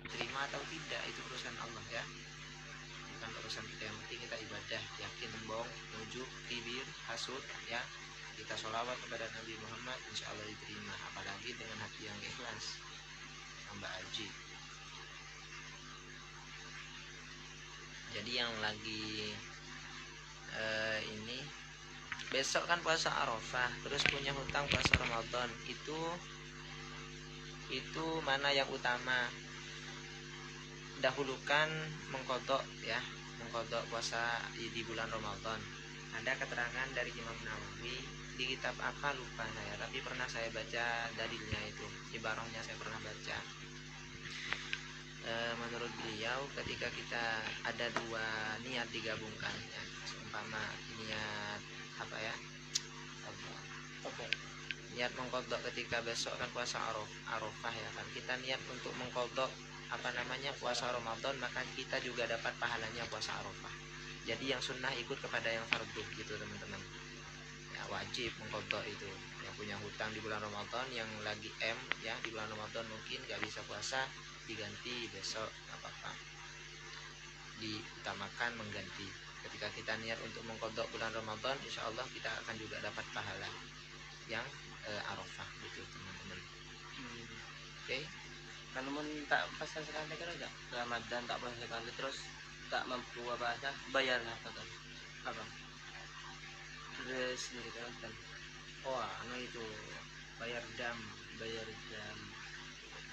terima atau tidak itu urusan Allah ya, bukan urusan kita. Yang penting kita ibadah, yakin, tembong, nunjuk, kibir, hasud ya, kita sholawat kepada Nabi Muhammad, insya Allah diterima, apalagi dengan hati yang ikhlas, tambah aji. Jadi yang lagi ini besok kan puasa Arafah, terus punya hutang puasa Ramadan, itu mana yang utama? Dahulukan mengkodok ya, mengkodok puasa di bulan Ramadan. Ada keterangan dari Imam Nawawi di kitab apa lupa saya, tapi pernah saya baca dalilnya, itu ibarahnya saya pernah baca. Menurut beliau ketika kita ada dua niat digabungkan ya, seumpama niat apa ya, niat mengkodok ketika besok kan puasa Arafah ya kan, kita niat untuk mengkodok apa namanya puasa Ramadan, maka kita juga dapat pahalanya puasa Arafah. Jadi yang sunnah ikut kepada yang fardu gitu teman-teman ya, wajib mengkodok itu. Yang punya hutang di bulan Ramadan, yang lagi ya di bulan Ramadan mungkin gak bisa puasa, diganti besok gak apa-apa, diutamakan mengganti. Ketika kita niat untuk mengkodok bulan Ramadan, insya Allah kita akan juga dapat pahala yang Arafah gitu teman-teman. Oke. Kalau mau tak puasa sekali kan enggak Ramadan tak puasa sekali terus tak mampu apa bayar apa kan? Apa? Terus sendiri kan? Oh, itu bayar dam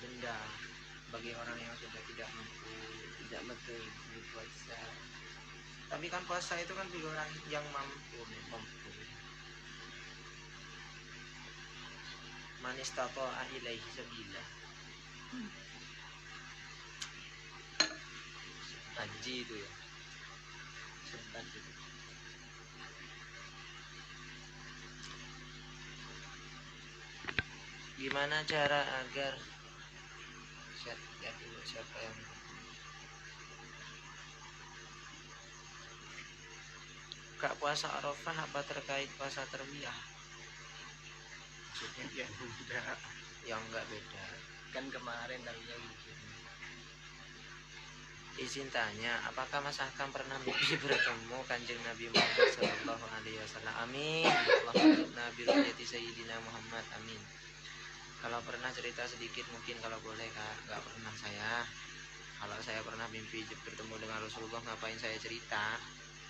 denda bagi orang yang sudah tidak mampu puasa. Tapi kan puasa itu kan bagi orang yang mampu. Man istata'a ilaihi sabila. Haji itu ya. Sebat itu. Gimana cara agar lihat dulu siapa yang Kak, puasa Arafah apa terkait puasa terwiyah? Maksudnya ya beda. Yang enggak beda. Kan kemarin tadinya gitu. Izin tanya, apakah Mas Ahkam pernah mimpi bertemu Kanjeng Nabi Muhammad sallallahu alaihi wasallam? Amin. Allahumma nabi ru'yati sayyidina Muhammad. Amin. Kalau pernah cerita sedikit mungkin kalau boleh Kak. Enggak pernah saya. Kalau saya pernah mimpi bertemu dengan Rasulullah, ngapain saya cerita?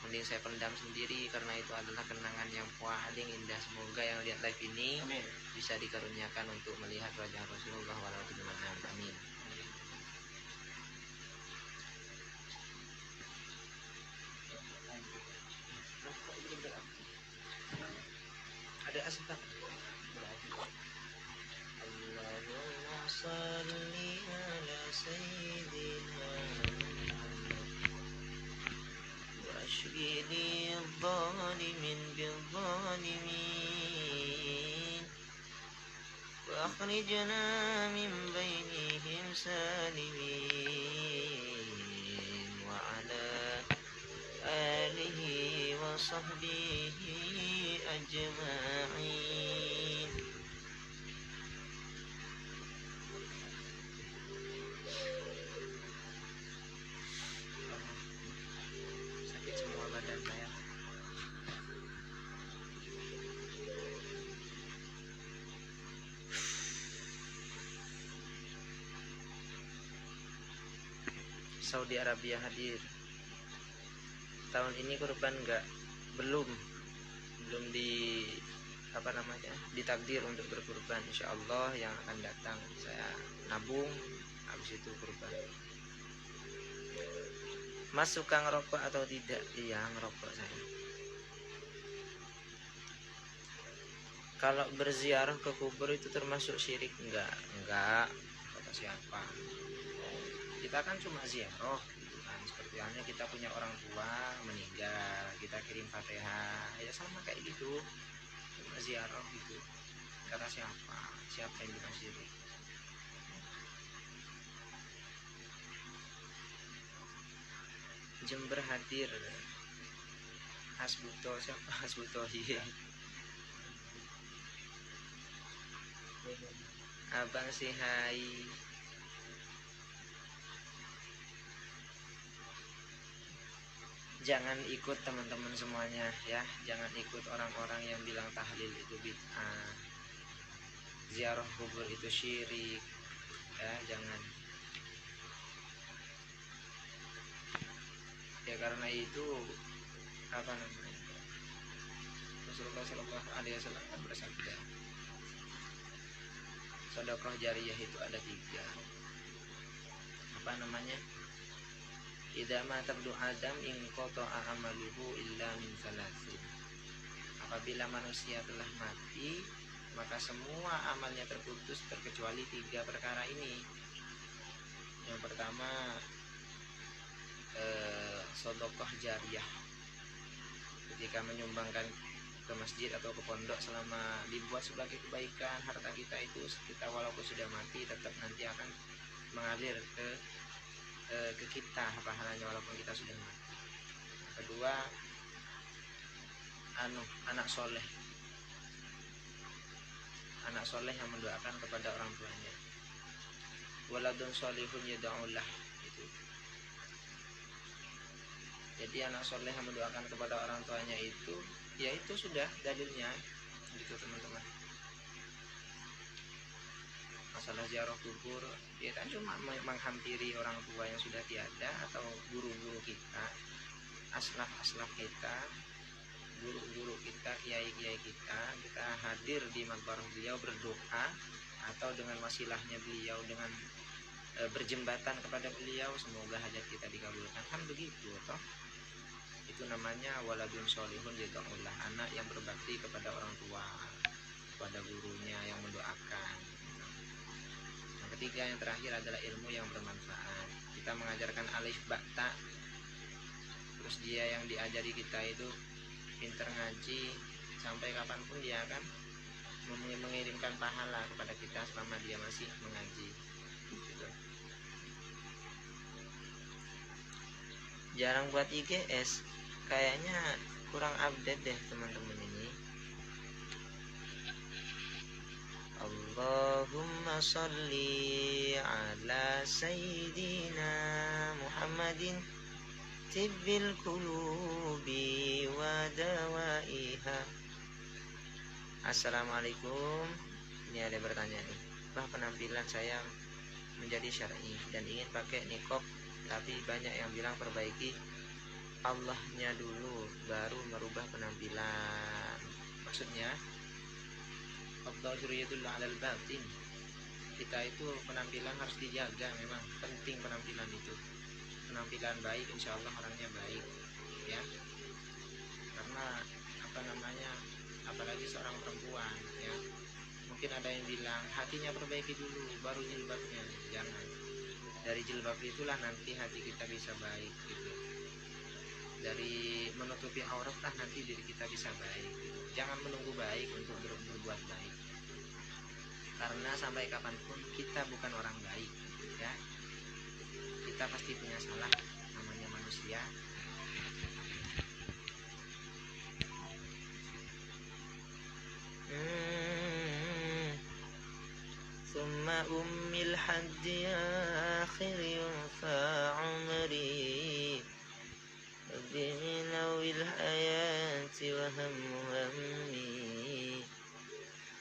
Mending saya pendam sendiri, karena itu adalah kenangan yang paling indah. Semoga yang lihat live ini Amin. Bisa dikaruniakan untuk melihat wajah Rasulullah walau di mana. Amin. Ada asbab. Allahumma salli ala sayyidina واشغل الظالمين بالظالمين وأخرجنا من بينهم سالمين وعلى آله وصحبه أجمعين. Sakit semua badan saya. Saudi Arabia hadir. Tahun ini kurban enggak? Belum di apa namanya? Ditakdir untuk berkurban. Insyaallah yang akan datang saya nabung, habis itu kurban. Mas suka ngerokok atau tidak? Iya, ngerokok saya. Kalau berziarah ke kubur itu termasuk syirik? Enggak. Kata siapa? Kita kan cuma ziarah gitu kan. Seperti halnya kita punya orang tua meninggal, kita kirim Fatihah, ya sama kayak gitu. Cuma ziarah gitu. Kata siapa? Siapa yang bilang syirik? Jember hadir. Hasbuto, siapa Hasbuto? Iya. Abang si hai. jangan ikut teman-teman semuanya ya, jangan ikut orang-orang yang bilang tahlil itu bid'ah, ziarah kubur itu syirik ya, jangan ya. Karena itu apa namanya, Rasulullah Shallallahu Alaihi Wasallam kan bersabda, sedekah jariyah itu ada 3. Apa namanya, idza mata ibnu adam in qata'a amaluhu illa min salasin. Apabila manusia telah mati, maka semua amalnya terputus terkecuali 3 perkara ini. Yang pertama, sedekah jariyah, ketika menyumbangkan ke masjid atau ke pondok selama dibuat sebagai kebaikan, harta kita itu kita walaupun sudah mati tetap nanti akan mengalir ke kita pahalanya walaupun kita sudah mati. Kedua, anak soleh yang mendoakan kepada orang tuanya, waladun solihun yad'ulah itu. Jadi anak soleh yang mendoakan kepada orang tuanya itu, ya itu sudah dalilnya gitu teman-teman. Masalah ziarah kubur, dia kan cuma menghampiri orang tua yang sudah tiada atau guru-guru kita, aslaf kita, guru-guru kita, kiai-kiai kita hadir di makbarah beliau berdoa, atau dengan wasilahnya beliau, dengan berjembatan kepada beliau, semoga hajat kita dikabulkan, kan begitu toh. Itu namanya waladun solihun yad'ulah, anak yang berbakti kepada orang tua, kepada gurunya yang mendoakan. Yang ketiga, yang terakhir adalah ilmu yang bermanfaat. Kita mengajarkan alif ba ta, terus dia yang diajari kita itu pinter ngaji, sampai kapanpun dia akan mengirimkan pahala kepada kita selama dia masih mengaji gitu. Jarang buat IGS, kayaknya kurang update deh teman-teman ini. Allahumma sholli ala sayyidina Muhammadin tibbil qulubi wa dawaiha. Assalamualaikum, ini ada bertanya nih, bah penampilan saya menjadi syar'i dan ingin pakai niqab, tapi banyak yang bilang perbaiki Allahnya dulu baru merubah penampilan. Maksudnya Abdul 'alal batin. Kita itu penampilan harus dijaga, memang penting penampilan itu. Penampilan baik insya Allah orangnya baik ya. Karena apa namanya, apalagi seorang perempuan ya, mungkin ada yang bilang hatinya perbaiki dulu baru jilbabnya. Jangan, dari jilbab itulah nanti hati kita bisa baik gitu. Dari menutupi aurat lah nanti diri kita bisa baik gitu. Jangan menunggu baik untuk berbuat baik, karena sampai kapanpun kita bukan orang baik ya. Kita pasti punya salah, namanya manusia. Summa ummil haddi akhir yunfa umri biminawil hayati wa hammi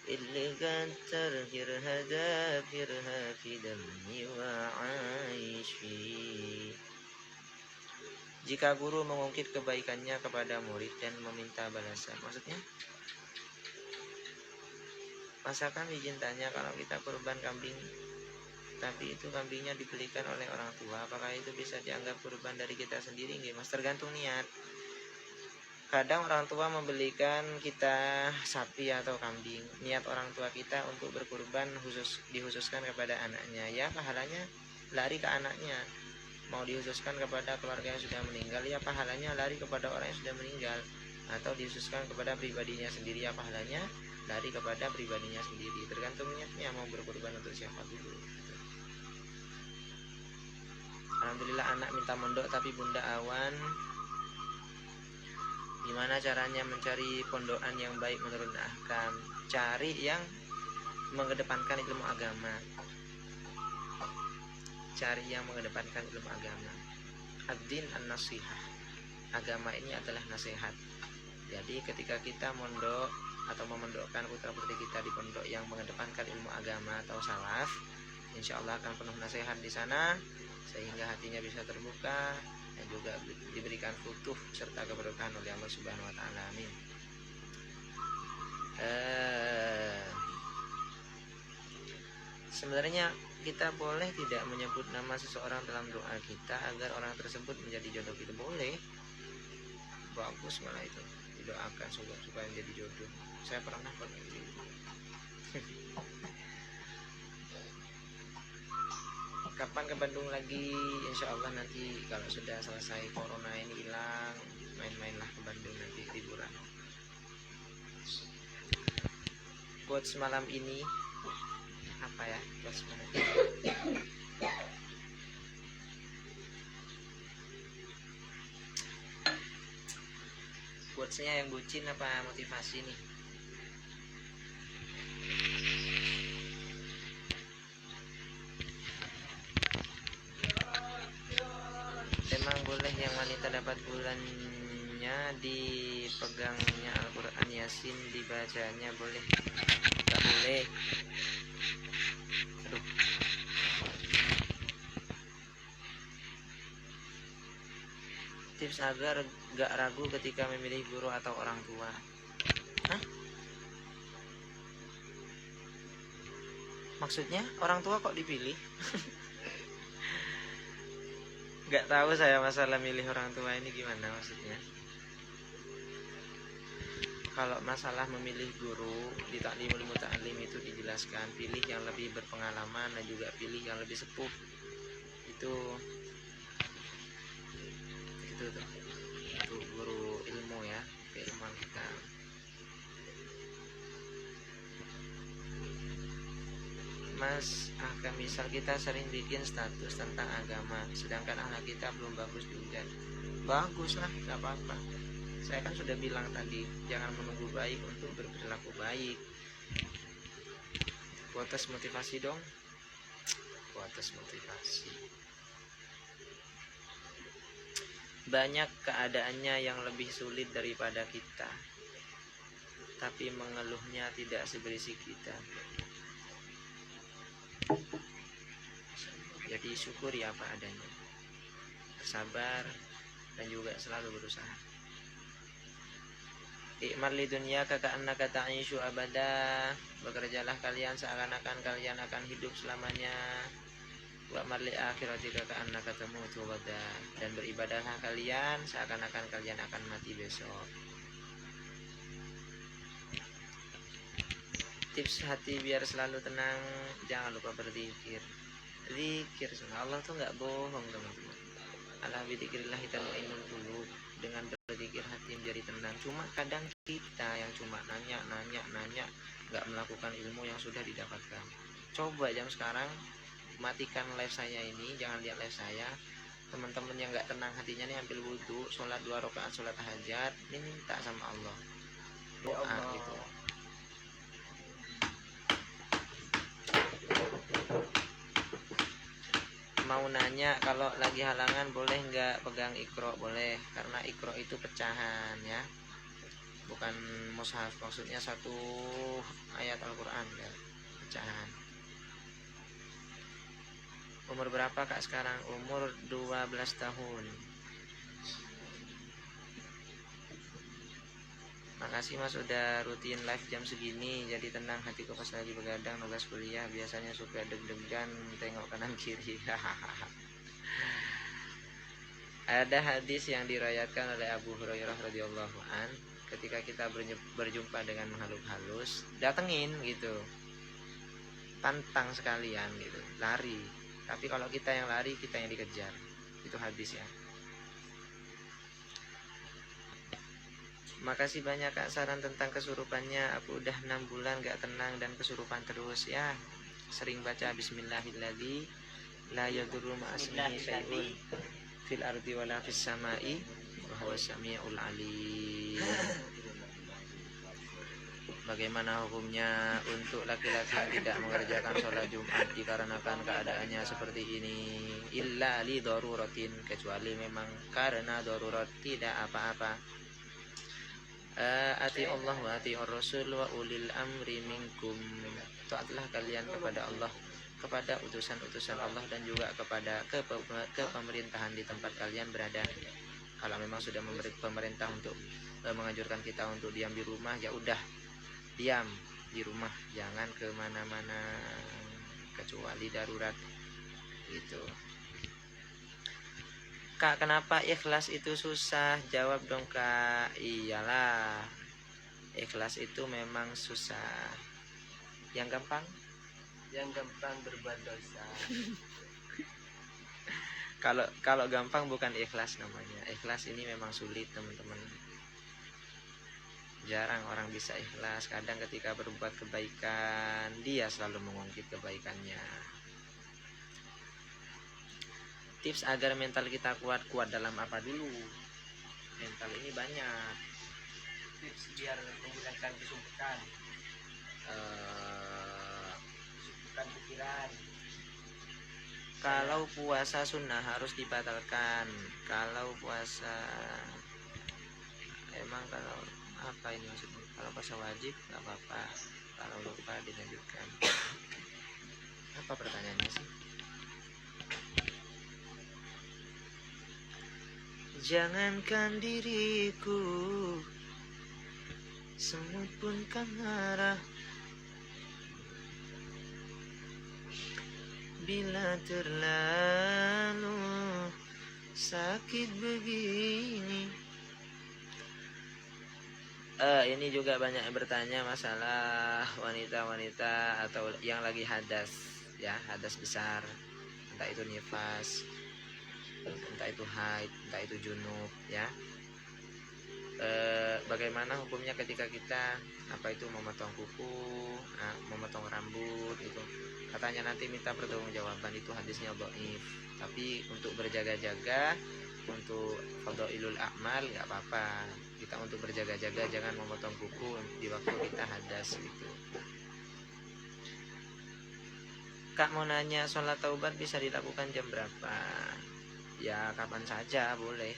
illi gantar hirhada firha fi dammi wa aishi. Jika guru mengungkit kebaikannya kepada murid dan meminta balasan, maksudnya masakan izin tanya, kalau kita kurban kambing tapi itu kambingnya dibelikan oleh orang tua, apakah itu bisa dianggap kurban dari kita sendiri? Nggih Mas, tergantung niat. Kadang orang tua membelikan kita sapi atau kambing, niat orang tua kita untuk berkurban dihususkan kepada anaknya, ya pahalanya lari ke anaknya. Mau dihususkan kepada keluarga yang sudah meninggal, ya pahalanya lari kepada orang yang sudah meninggal. Atau dihususkan kepada pribadinya sendiri, ya pahalanya lari kepada pribadinya sendiri. Tergantung niatnya mau berkurban untuk siapa dulu. Alhamdulillah anak minta mondok tapi bunda awan. Gimana caranya mencari pondokan yang baik menurut ahkam? Cari yang mengedepankan ilmu agama. Cari yang mengedepankan ilmu agama. Ad-din an-nasihah. agama ini adalah nasihat. Jadi ketika kita mondok atau memondokkan putra-putri kita di pondok yang mengedepankan ilmu agama atau salaf, insya Allah akan penuh nasihat di sana, sehingga hatinya bisa terbuka dan juga diberikan futuh serta keberkahan oleh Allah Subhanahu wa taala. Amin. Sebenarnya kita boleh tidak menyebut nama seseorang dalam doa kita agar orang tersebut menjadi jodoh kita, boleh. Bagus malah itu, didoakan supaya menjadi jodoh. Saya pernah pakai itu. Kapan ke Bandung lagi? Insya Allah nanti kalau sudah selesai corona ini hilang, main-mainlah ke Bandung nanti liburan. Quotes malam ini apa ya? Quotes malam ini. Quotesnya yang bucin apa motivasi nih? Emang boleh yang wanita dapat bulannya dipegangnya Al-Quran Yasin dibacanya boleh? Gak boleh. Aduh. Tips agar gak ragu ketika memilih guru atau orang tua. Hah? Maksudnya orang tua kok dipilih? Gak tahu saya masalah milih orang tua ini gimana maksudnya. Kalau masalah memilih guru di Ta'limul Muta'allim itu dijelaskan, pilih yang lebih berpengalaman dan juga pilih yang lebih sepuh. Itu guru ilmu ya, keilmuan kita. Mas, misal kita sering bikin status tentang agama, sedangkan anak kita belum bagus juga. Bagus lah, gak apa-apa. Saya kan sudah bilang tadi, jangan menunggu baik untuk berperilaku baik. Kuotas motivasi dong. Kuotas motivasi. Banyak keadaannya yang lebih sulit daripada kita, tapi mengeluhnya tidak seberisik kita. Jadi syukuri apa adanya, bersabar dan juga selalu berusaha. I'mal li dunyaka ka'annaka ta'ishu abada. Bekerjalah kalian seakan-akan kalian akan hidup selamanya. Wa'mal li akhiratika ka'annaka tamutu ghadan. Dan beribadahlah kalian seakan-akan kalian akan mati besok. Tips hati biar selalu tenang, jangan lupa berzikir. Zikir, Allah tuh nggak bohong teman-teman. Ala bidzikrillah tatma'innul qulub. Dengan berzikir hati menjadi tenang. Cuma kadang kita yang cuma nanya, nggak melakukan ilmu yang sudah didapatkan. Coba jam sekarang matikan live saya ini, jangan lihat live saya. Teman-teman yang nggak tenang hatinya nih, ambil wudhu, sholat 2 rakaat sholat tahajud, ini minta sama Allah, doa gitu. Mau nanya, kalau lagi halangan boleh nggak pegang Iqra? Boleh, karena Iqra itu pecahan ya, bukan mushaf. Maksudnya satu ayat Al-Quran ya, pecahan. Umur berapa kak sekarang? Umur 12 tahun. Makasih mas udah rutin live jam segini. Jadi tenang hatiku pas lagi begadang nugas kuliah. Biasanya suka deg-degan tengok kanan kiri. Ada hadis yang diriwayatkan oleh Abu Hurairah radhiyallahu an, ketika kita berjumpa dengan makhluk halus, datengin gitu, tantang sekalian gitu, lari. Tapi kalau kita yang lari, kita yang dikejar. Itu hadis ya. Makasih banyak kak saran tentang kesurupannya. Aku udah 6 bulan gak tenang dan kesurupan terus ya. Sering baca bismillahilladzi la yadurru ma'asmihi syai'un fil ardi wala fis samai wa huwas samiul alim. Bagaimana hukumnya untuk laki-laki yang tidak mengerjakan sholat Jumat dikarenakan keadaannya seperti ini? Illa li daruratin, kecuali memang karena darurat, tidak apa-apa. Ati Allah wa ati Rasul wa ulil amri minkum. Taatlah kalian kepada Allah, kepada utusan-utusan Allah, dan juga kepada kepemerintahan di tempat kalian berada. Kalau memang sudah memberi pemerintah untuk menganjurkan kita untuk diam di rumah, ya udah diam di rumah, jangan kemana-mana kecuali darurat gitu. Kak, kenapa ikhlas itu susah? Jawab dong Kak. Iyalah, ikhlas itu memang susah. Yang gampang berbuat dosa. Kalau gampang bukan ikhlas namanya. Ikhlas ini memang sulit teman-teman. Jarang orang bisa ikhlas. Kadang ketika berbuat kebaikan, dia selalu mengungkit kebaikannya. Tips agar mental kita kuat dalam apa dulu? Mental ini banyak. Tips biar menghilangkan kesumpukan pikiran. Kalau puasa sunnah harus dibatalkan. Kalau puasa emang kalau apa ini maksudnya? Kalau puasa wajib nggak apa-apa. Kalau lupa dilanjutkan. Apa pertanyaannya sih? Jangankan diriku, semut pun kan marah bila terlalu sakit begini. Ini juga banyak yang bertanya masalah wanita-wanita atau yang lagi hadas, ya, hadas besar, entah itu nifas, entah itu haid, entah itu junub, ya. Bagaimana hukumnya ketika kita memotong kuku, memotong rambut itu? Katanya nanti minta pertanggungjawaban, itu hadisnya dhaif. Tapi untuk berjaga-jaga, untuk fadhailul a'mal nggak apa-apa. Kita untuk berjaga-jaga jangan memotong kuku di waktu kita hadas gitu. Kak mau nanya, sholat taubat bisa dilakukan jam berapa? Ya kapan saja boleh.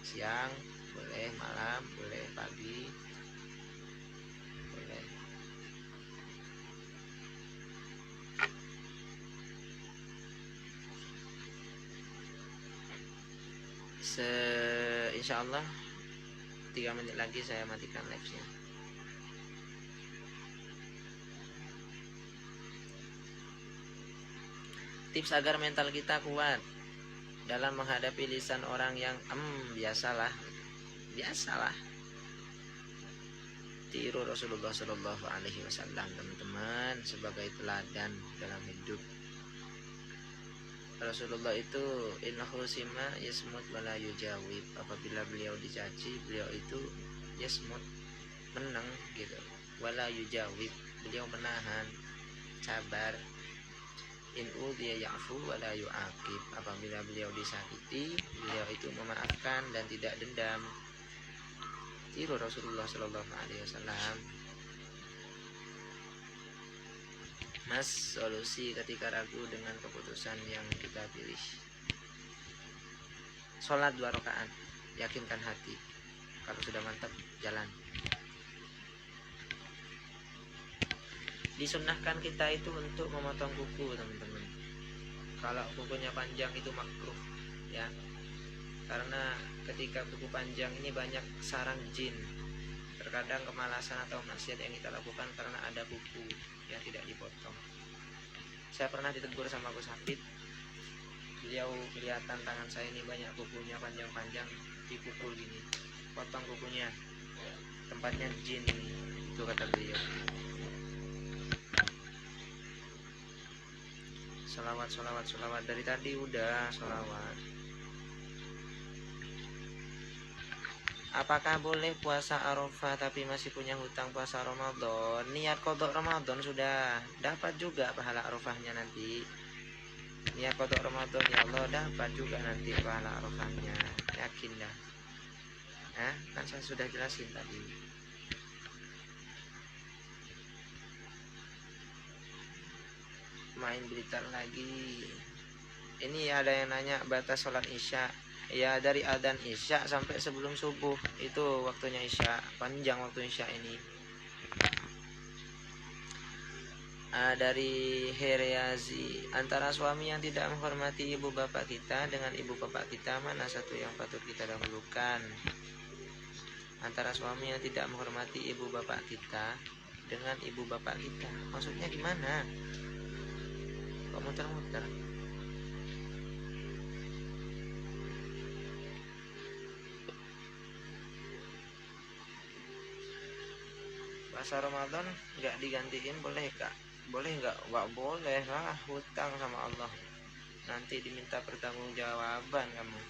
Siang boleh, malam boleh, pagi boleh. Insyaallah 3 menit lagi saya matikan live-nya. Tips agar mental kita kuat dalam menghadapi lisan orang yang biasalah tiru Rasulullah Shallallahu Alaihi Wasallam teman-teman sebagai teladan dalam hidup. Rasulullah itu innahu sima yasmut wala yujawib. Apabila beliau dicaci, beliau itu yasmut, menang gitu, wala yujawib, beliau menahan, sabar. In udhiya ya'fu wala yu'aqib. Apabila beliau disakiti, beliau itu memaafkan dan tidak dendam. Tiru Rasulullah Shallallahu Alaihi Wasallam. Mas, solusi ketika ragu dengan keputusan yang kita pilih. Sholat 2 rakaat, yakinkan hati. Kalau sudah mantap, jalan. Disunnahkan kita itu untuk memotong kuku teman-teman. Kalau kukunya panjang itu makruh, ya, karena ketika kuku panjang ini banyak sarang jin. Terkadang kemalasan atau maksiat yang kita lakukan karena ada kuku yang tidak dipotong. Saya pernah ditegur sama Gus Hafid. Beliau kelihatan tangan saya ini banyak kukunya panjang-panjang, dipukul gini, potong kukunya, tempatnya jin itu kata beliau. Sholawat dari tadi udah sholawat. Apakah boleh puasa Arafah tapi masih punya hutang puasa Ramadan? Niat qadha Ramadan sudah dapat juga pahala Arafahnya nanti. Niat qadha Ramadan, ya Allah, dapat juga nanti pahala Arafahnya. Yakin dah. Kan saya sudah jelasin tadi. Main Blitar lagi. Ini ada yang nanya batas sholat isya. Ya dari adzan isya sampai sebelum subuh itu waktunya isya, panjang waktu isya ini. Dari Heriazi, antara suami yang tidak menghormati ibu bapak kita dengan ibu bapak kita, mana satu yang patut kita dahulukan? Antara suami yang tidak menghormati ibu bapak kita dengan ibu bapak kita, maksudnya gimana? Kok muter-muter? Puasa Ramadan nggak digantiin boleh kak? Boleh nggak boleh lah, hutang sama Allah, nanti diminta pertanggungjawaban kamu.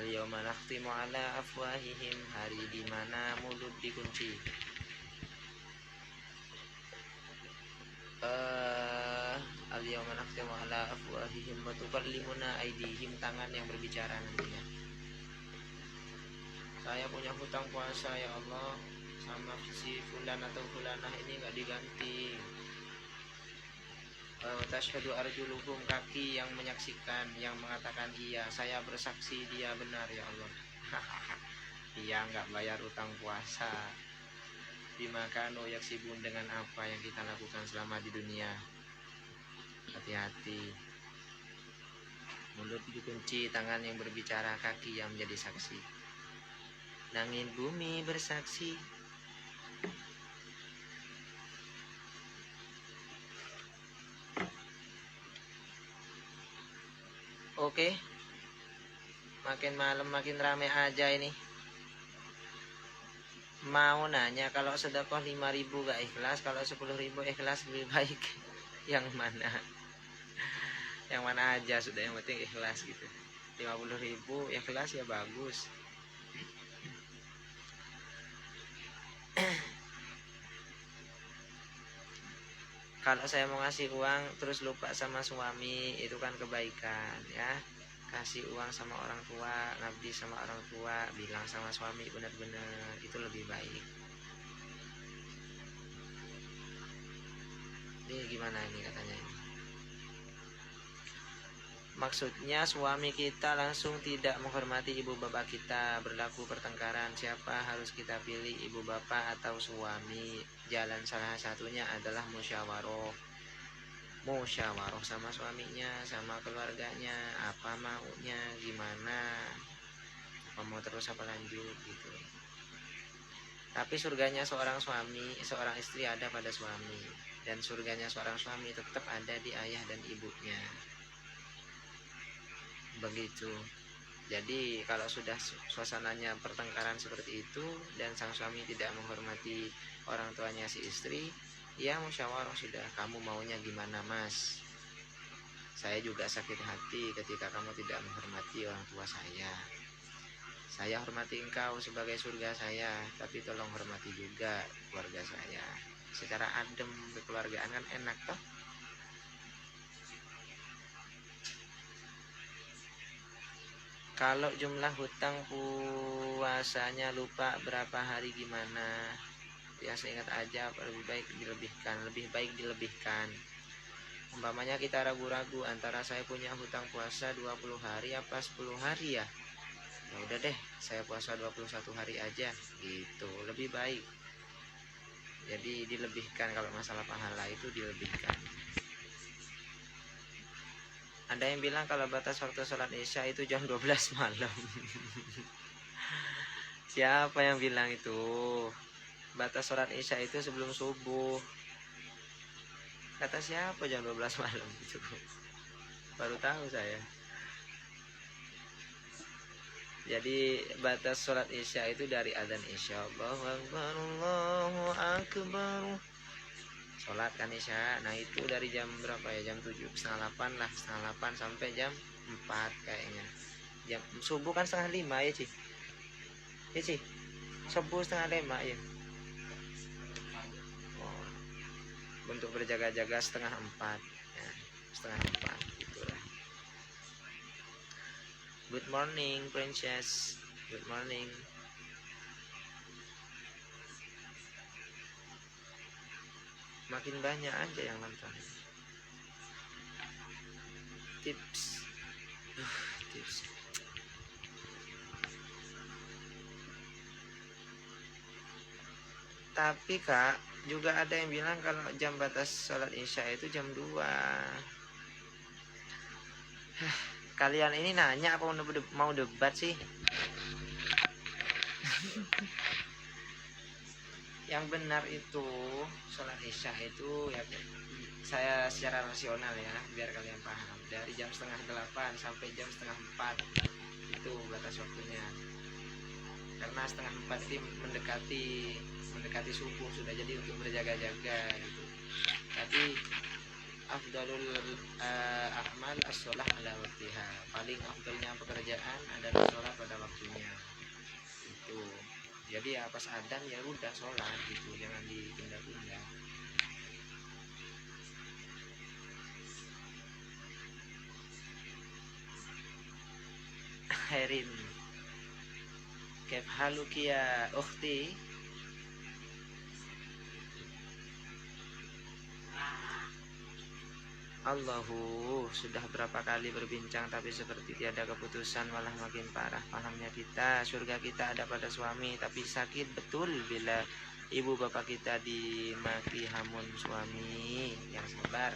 Al-yawma nakhtimu ala afwahihim, hari dimana mulut dikunci. Al-yawma nakhtimu ala afwahihim wa tukallimuna aydihim, tangan yang berbicara nantinya. Saya punya hutang puasa ya Allah sama si fulan atau fulanah ini nggak diganti. Tasyhadu arjuluhum, kaki yang menyaksikan, yang mengatakan iya, saya bersaksi dia benar ya Allah. Iya, nggak bayar utang puasa. Bimakano yaksibun, dengan apa yang kita lakukan selama di dunia. Hati-hati. Mulut dikunci, tangan yang berbicara, kaki yang menjadi saksi. Langit bumi bersaksi. Oke. Makin malam makin rame aja ini. Mau nanya, kalau sedekah 5.000 gak ikhlas, kalau 10.000 ikhlas lebih baik. Yang mana? Yang mana aja sudah, yang penting ikhlas gitu. 50.000 ikhlas ya bagus. Kalau saya mau ngasih uang terus lupa sama suami, itu kan kebaikan ya. Kasih uang sama orang tua, ngabdi sama orang tua, bilang sama suami benar-benar, itu lebih baik. Ini gimana ini katanya ini? Maksudnya suami kita langsung tidak menghormati ibu bapak kita, berlaku pertengkaran, siapa harus kita pilih, ibu bapak atau suami? Jalan salah satunya adalah musyawarah sama suaminya, sama keluarganya, apa maunya, gimana, apa mau terus apa lanjut gitu. Tapi surganya seorang suami, seorang istri ada pada suami, dan surganya seorang suami tetap ada di ayah dan ibunya. Begitu. Jadi kalau sudah suasananya pertengkaran seperti itu dan sang suami tidak menghormati orang tuanya si istri, ya musyawarah sudah, kamu maunya gimana mas? Saya juga sakit hati ketika kamu tidak menghormati orang tua saya. Saya hormati engkau sebagai surga saya, tapi tolong hormati juga keluarga saya. Secara adem, kekeluargaan kan enak toh. Kalau jumlah hutang puasanya lupa berapa hari gimana? Ya seingat aja, lebih baik dilebihkan. Umpamanya kita ragu-ragu antara saya punya hutang puasa 20 hari apa 10 hari ya. Ya udah deh, saya puasa 21 hari aja gitu, lebih baik. Jadi dilebihkan, kalau masalah pahala itu dilebihkan. Ada yang bilang kalau batas waktu sholat isya itu jam 12 malam. Siapa yang bilang itu? Batas sholat isya itu sebelum subuh. Kata siapa jam 12 malam itu? Baru tahu saya. Jadi batas sholat isya itu dari adzan isya, Allahu Akbar, Allahu Akbar, sholat kan isya. Nah itu dari jam berapa ya, jam 7, setengah 8 lah, setengah 8 sampai jam 4 kayaknya. Jam subuh kan setengah 5 ya Ci? Ya Ci? Subuh setengah 5 ya. Oh, untuk berjaga-jaga setengah 4 ya, setengah 4 gitulah. Good morning Princess. Good morning. Makin banyak aja yang nonton. Tips. Tips. Tapi Kak, juga ada yang bilang kalau jam batas sholat isya itu jam 2. Kalian ini nanya apa mau debat sih? Yang benar itu sholat isya itu ya, saya secara rasional ya, biar kalian paham, dari jam 7:30 sampai jam 3:30 itu batas waktunya. Karena 3:30 itu mendekati subuh sudah, jadi untuk berjaga-jaga gitu. Tapi afdalul a'mal as-sholah ala waktiha. Paling afdalnya pekerjaan adalah sholat pada waktunya. Itu. Jadi ya pas adzan ya udah sholat gitu, jangan ditunda-tunda. Khairin. Kaif haluki ya ukhti? Allahu, sudah berapa kali berbincang tapi seperti tiada keputusan, malah makin parah pahamnya kita. Surga kita ada pada suami, tapi sakit betul bila ibu bapak kita dimaki hamun suami. Yang sabar,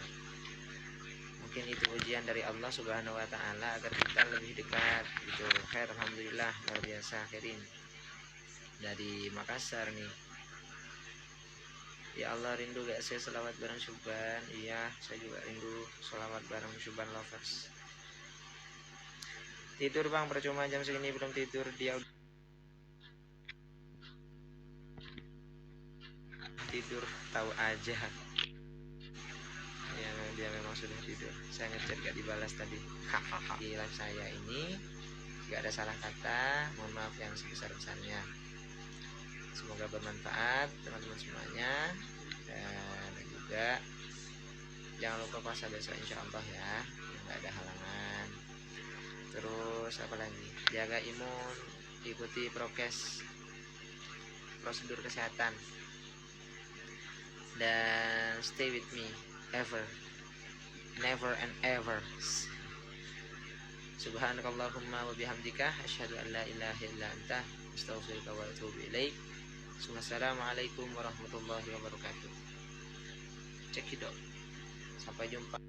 mungkin itu ujian dari Allah Subhanahu wa ta'ala agar kita lebih dekat gitu. Khair, alhamdulillah, luar biasa. Khairin dari Makassar nih. Ya Allah, rindu gak saya selawat bareng Syuban? Iya, saya juga rindu selawat bareng Syuban lovers. Tidur bang, percuma jam segini belum tidur. Dia tidur tahu aja. Ya, dia memang sudah tidur. Saya ngechat gak dibalas tadi. Di live saya ini gak ada salah kata, mohon maaf yang sebesar-besarnya. Semoga bermanfaat teman-teman semuanya, dan juga jangan lupa puasa besok insya Allah ya, nggak ada halangan. Terus apa lagi, jaga imun, ikuti prokes, prosedur kesehatan, dan stay with me ever, never and ever. Subhanakallahumma wa bihamdika asyhadu an la ilaha illa anta astaghfiruka wa atubu ilaik. Assalamualaikum warahmatullahi wabarakatuh. Cekidot. Sampai jumpa.